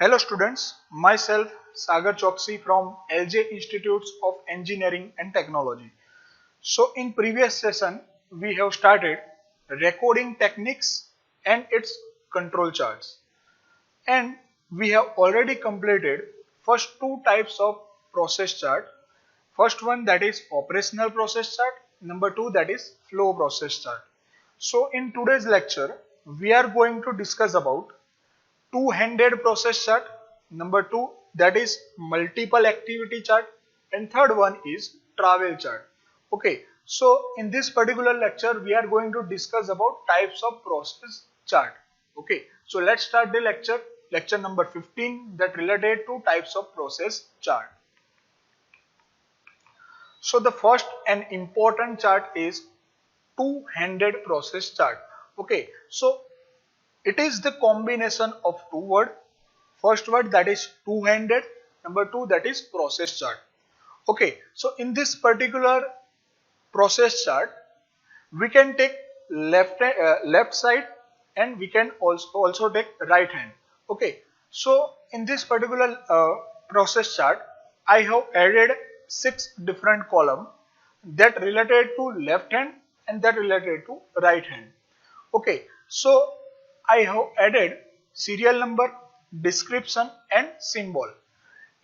Hello students, myself Sagar Choksi from LJ Institutes of Engineering and Technology. So in previous session we have started recording techniques and its control charts, and we have already completed first two types of process chart. First one, that is operational process chart, number two, that is flow process chart. So in today's lecture we are going to discuss about two-handed process chart, number two, that is multiple activity chart, and third one is travel chart. Okay, so in this particular lecture we are going to discuss about types of process chart. Okay, so let's start the lecture number 15, that related to types of process chart. So the first and important chart is two-handed process chart. Okay, so it is the combination of two words. First word, that is two-handed. Number two, that is process chart. Okay, so in this particular process chart, we can take left side, and we can also take right hand. Okay, so in this particular process chart, I have added 6 different columns that related to left hand and that related to right hand. Okay, so I have added serial number, description and symbol.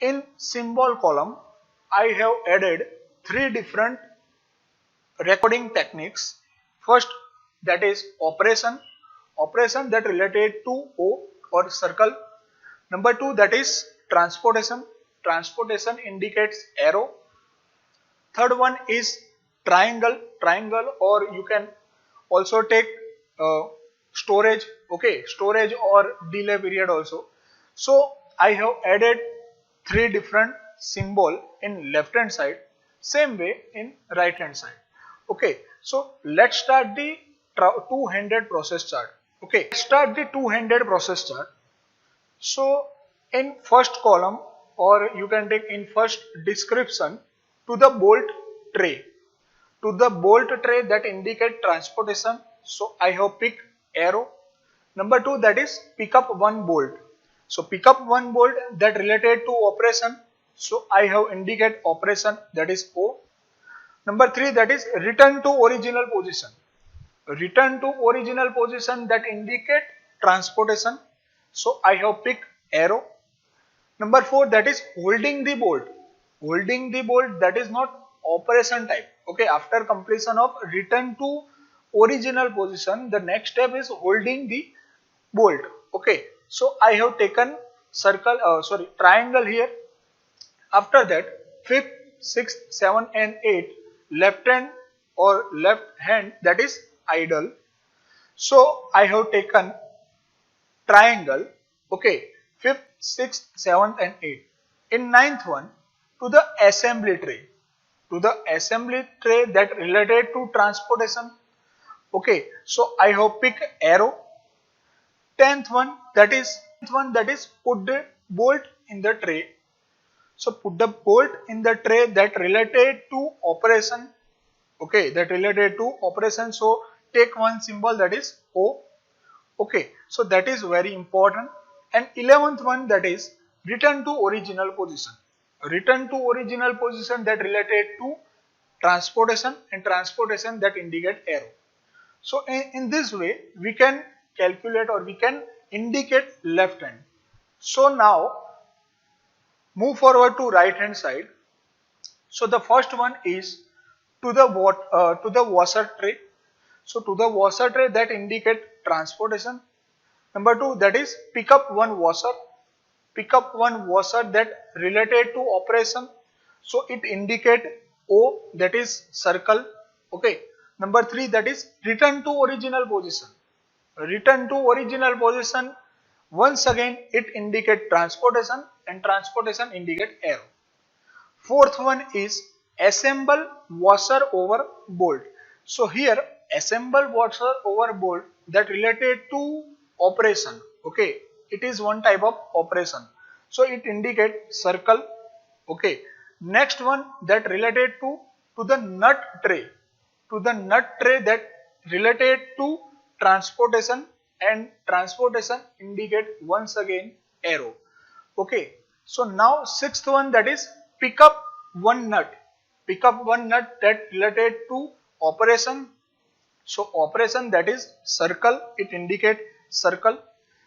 In symbol column, I have added 3 different recording techniques. First, that is operation that related to O or circle. Number two, that is transportation indicates arrow. Third one is triangle, or you can also take storage, okay, storage or delay period also. So I have added 3 different symbol in left hand side, same way in right hand side. Okay, so let's start the two-handed process chart. Okay, let's start the two-handed process chart. So in first column, or you can take in first description, to the bolt tray, that indicate transportation, so I have picked arrow. Number two, that is pick up one bolt, so pick up one bolt that related to operation, so I have indicate operation, that is O. Number three, that is return to original position, that indicate transportation, so I have picked arrow. Number four, that is holding the bolt, that is not operation type. Okay, after completion of return to original position, the next step is holding the bolt. Okay, so I have taken triangle here. After that, fifth, sixth, seventh and eighth, left hand or left hand, that is idle. So I have taken triangle. Okay, fifth, sixth, seventh and eighth. In ninth one, to the assembly tray, that related to transportation. Okay, so I have picked arrow. Tenth one, that is put the bolt in the tray. So put the bolt in the tray that related to operation. Okay, that related to operation. So take one symbol, that is O. Okay, so that is very important. And 11th one, that is return to original position. That related to transportation, and transportation that indicate arrow. So in this way we can calculate, or we can indicate left hand. So now move forward to right hand side. So the first one is to the washer tray. So to the washer tray that indicate transportation. Number two, that is pick up one washer, that related to operation. So it indicate O, that is circle. Okay. Number three, that is return to original position. Once again it indicate transportation, and transportation indicate arrow. Fourth one is assemble washer over bolt. So here assemble washer over bolt that related to operation. Okay, it is one type of operation. So it indicate circle. Okay. Next one, that related to the nut tray. That related to transportation, and transportation indicate once again arrow. Okay, so now sixth one, that is pick up one nut. Pick up one nut, that related to operation. So operation, that is circle, it indicate circle.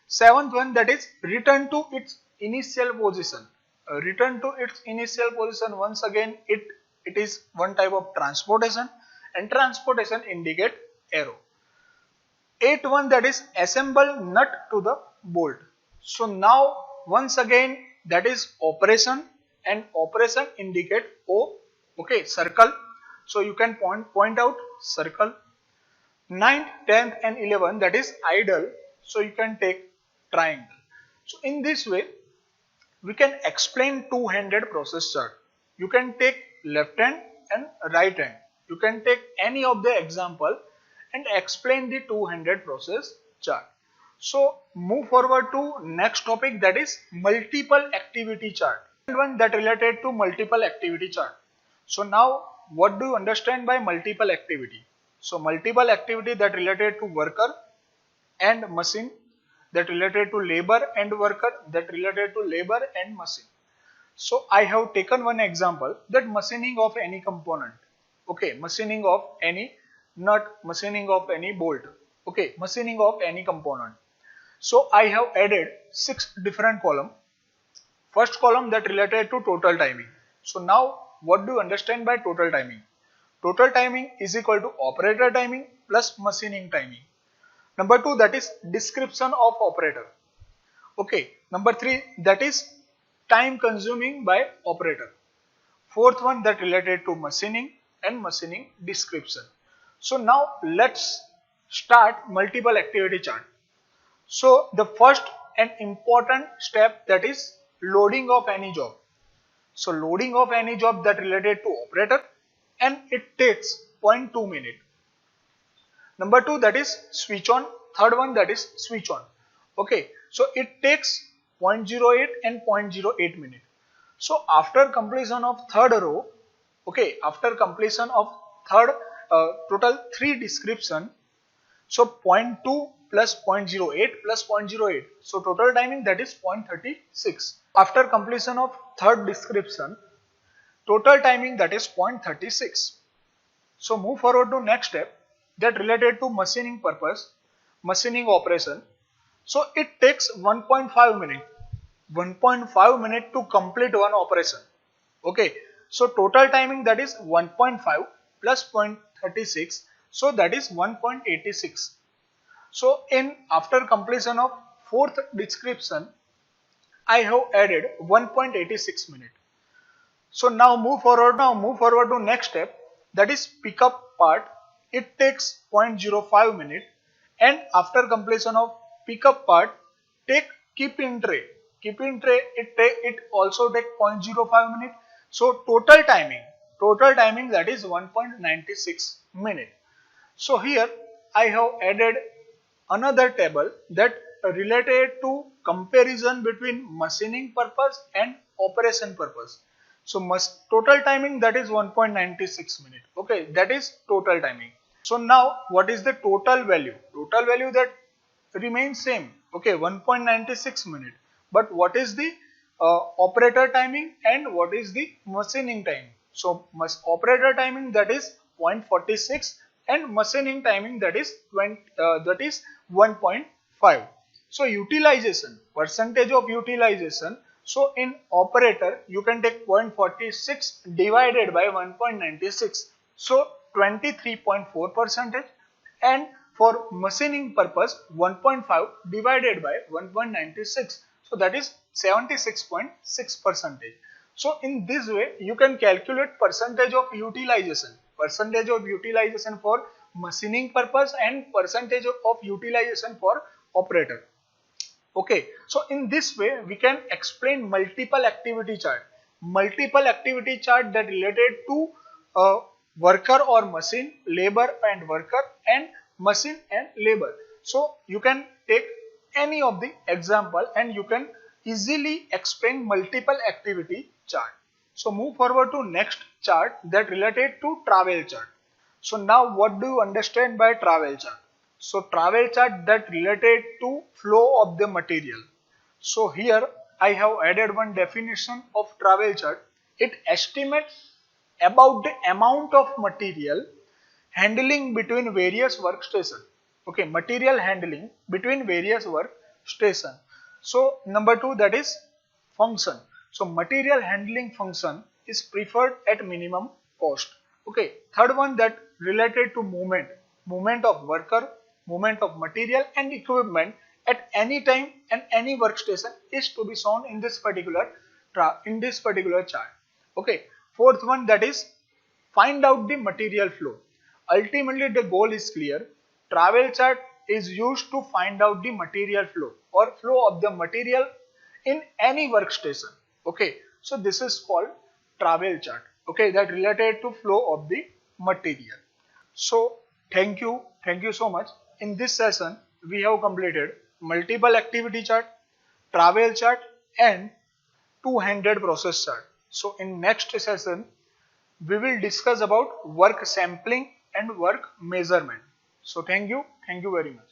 Seventh one, that is return to its initial position. Return to its initial position, once again it is one type of transportation, and transportation indicate arrow. Eighth one, that is assemble nut to the bolt. So now once again that is operation, and operation indicate O. Okay, circle. So you can point out circle. Ninth, 10th and 11th, that is idle. So you can take triangle. So in this way we can explain two-handed process chart. You can take left hand and right hand. You can take any of the example and explain the two-handed process chart. So move forward to next topic, that is multiple activity chart. One that related to multiple activity chart. So now what do you understand by multiple activity? So multiple activity that related to worker and machine, that related to labor and worker, that related to labor and machine. So I have taken one example, that machining of any component. Okay, machining of any nut, machining of any bolt. Okay, machining of any component. So I have added 6 different column. First column that related to total timing. So now what do you understand by total timing? Total timing is equal to operator timing plus machining timing. Number 2, that is description of operator. Okay. Number 3, that is time consuming by operator. Fourth one, that related to machining and machining description. So now let's start multiple activity chart. So the first and important step, that is loading of any job. So loading of any job that related to operator, and it takes 0.2 minute. Number 2, that is switch on. Third one, that is switch on. Okay, so it takes 0.08 and 0.08 minute. So after completion of third row, okay, after completion of third total 3 description, so 0.2 plus 0.08 plus 0.08, so total timing, that is 0.36. After completion of third description, total timing, that is 0.36. So move forward to next step, that related to machining purpose, machining operation. So it takes 1.5 minute. 1.5 minute to complete one operation. Okay. So total timing, that is 1.5 plus 0.36. So that is 1.86. So in after completion of fourth description, I have added 1.86 minute. So now move forward to next step, that is pickup part. It takes 0.05 minute, and after completion of pickup part, take keep in tray. Keep in tray, it also take 0.05 minute. So total timing, that is 1.96 minute. So here I have added another table that related to comparison between machining purpose and operation purpose. So total timing, that is 1.96 minute. Okay, that is total timing. So now what is the total value? Total value that remains same. Okay, 1.96 minute. But what is the operator timing and what is the machining time? So operator timing, that is 0.46, and machining timing, that is 1.5. So utilization, percentage of utilization. So in operator you can take 0.46 divided by 1.96. So 23.4 percentage, and for machining purpose 1.5 divided by 1.96. So that is 76.6 percentage. So in this way you can calculate percentage of utilization. Percentage of utilization for machining purpose and percentage of utilization for operator. Okay, so in this way we can explain multiple activity chart. Multiple activity chart that related to worker or machine, labor and worker, and machine and labor. So you can take any of the example and you can easily explain multiple activity chart. So move forward to next chart that related to travel chart. So now what do you understand by travel chart? So travel chart that related to flow of the material. So here I have added one definition of travel chart. It estimates about the amount of material handling between various workstations. Okay, material handling between various workstations. So number 2, that is function. So material handling function is preferred at minimum cost. Okay, third one, that related to movement of worker, movement of material and equipment at any time and any workstation is to be shown in this particular chart. Okay, fourth one, that is find out the material flow. Ultimately, the goal is clear. Travel chart is used to find out the material flow or flow of the material in any workstation. Okay, so this is called travel chart. Okay, that related to flow of the material. So thank you so much. In this session, we have completed multiple activity chart, travel chart, and two-handed process chart. So in next session, we will discuss about work sampling and work measurement. So thank you very much.